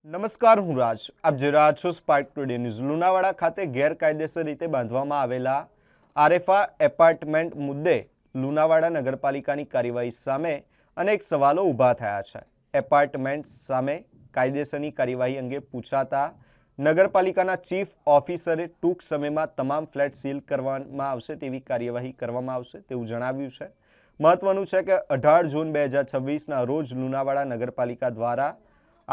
નમસ્કાર, હું રાજ. આપ જોઈ રહ્યા છો સ્પાર્ક ટુડે ન્યૂઝ. લુણાવાડા ખાતે ગેરકાયદેસર રીતે બાંધવામાં આવેલા આરએફઆ એપાર્ટમેન્ટ મુદ્દે લુણાવાડા નગરપાલિકાની કાર્યવાહી સામે અનેક સવાલો ઊભા થયા છે. એપાર્ટમેન્ટ સામે કાયદેસરની કાર્યવાહી અંગે પૂછાતા નગરપાલિકાના ચીફ ઓફિસરે ટૂંક સમયમાં તમામ ફ્લેટ સીલ કરવામાં આવશે તેવી કાર્યવાહી કરવામાં આવશે તેવું જણાવ્યું છે. મહત્વનું છે કે 18 જૂન 2026ના રોજ લુણાવાડા નગરપાલિકા દ્વારા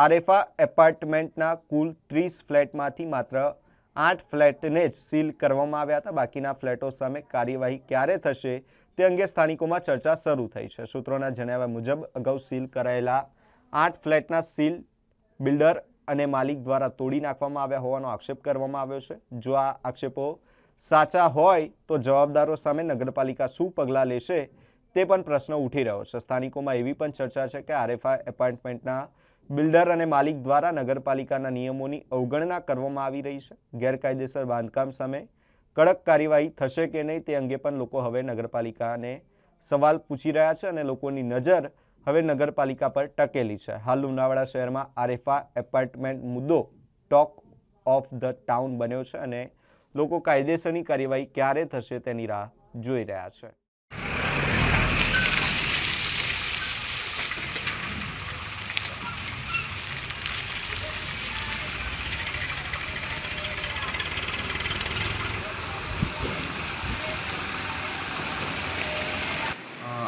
આરએફઆ એપાર્ટમેન્ટના કુલ 30 ફ્લેટમાંથી માત્ર 8 ફ્લેટને જ સીલ કરવામાં આવ્યા હતા. બાકીના ફ્લેટો સામે કાર્યવાહી ક્યારે થશે તે અંગે સ્થાનિકોમાં ચર્ચા શરૂ થઈ છે. સૂત્રોના જણાવ્યા મુજબ અગાઉ સીલ કરાયેલા 8 ફ્લેટના સીલ બિલ્ડર અને માલિક દ્વારા તોડી નાખવામાં આવ્યા હોવાનો આક્ષેપ કરવામાં આવ્યો છે. જો આ આક્ષેપો સાચા હોય તો જવાબદારો સામે નગરપાલિકા શું પગલાં લેશે તે પણ પ્રશ્ન ઉઠી રહ્યો છે. સ્થાનિકોમાં એવી પણ ચર્ચા છે કે આરએફઆ એપાર્ટમેન્ટના બિલ્ડર અને માલિક દ્વારા નગરપાલિકાના નિયમોની અવગણના કરવામાં આવી રહી છે. ગેરકાયદેસર બાંધકામ સામે કડક કાર્યવાહી થશે કે નહીં તે અંગે પણ લોકો હવે નગરપાલિકાને સવાલ પૂછી રહ્યા છે અને લોકોની નજર હવે નગરપાલિકા પર ટકેલી છે. હાલ લુણાવાડા શહેરમાં આરએફઆ એપાર્ટમેન્ટ મુદ્દો ટોક ઓફ ધ ટાઉન બન્યો છે અને લોકો કાયદેસરની કાર્યવાહી ક્યારે થશે તેની રાહ જોઈ રહ્યા છે.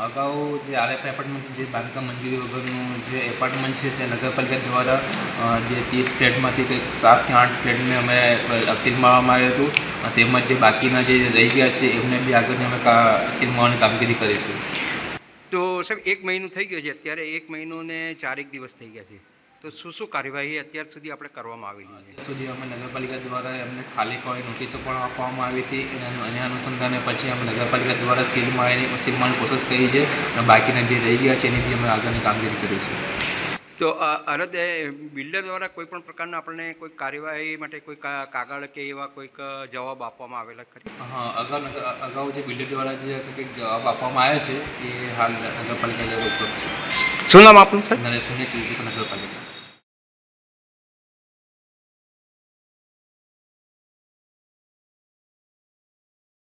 અગાઉ જે આરએફ એપાર્ટમેન્ટ છે, જે બાંધકામ મંજૂરી વગરનું જે એપાર્ટમેન્ટ છે તે નગરપાલિકા દ્વારા જે 30 ફ્લેટમાંથી કંઈક 7 કે 8 ફ્લેટને અમે સીલ મારવામાં આવ્યું હતું. તેમજ જે બાકીના જે રહી ગયા છે એમને બી આગળની અમે સીલ મારવાની કામગીરી કરીશું. તો સાહેબ 1 મહિનો થઈ ગયો છે, અત્યારે 1 મહિનો ને 4 દિવસ થઈ ગયા છે, તો શું કાર્યવાહી અત્યાર સુધી આપણે કરવામાં આવેલી છે? સુધી અમે નગરપાલિકા દ્વારા એમને ખાલી કોઈ નોટિસો પણ આપવામાં આવી હતી અને અનુસંધાને પછી અમે નગરપાલિકા દ્વારા સીલ મારવાની કોશિશ કરી છે અને બાકીના જે રહી ગયા છે એની બી અમે આગળની કામગીરી કરીશું. તો અરદ બિલ્ડર દ્વારા કોઈ પણ પ્રકારના આપણને કોઈ કાર્યવાહી માટે કોઈ કાગળ કે એવા કોઈક જવાબ આપવામાં આવેલા ખરી? હા, અગાઉ જે બિલ્ડર દ્વારા જે કંઈક જવાબ આપવામાં આવ્યો છે એ હાલ નગરપાલિકા લેવલ ઉપર છે. શું નામ આપનું સર? નરેશ નગરપાલિકા.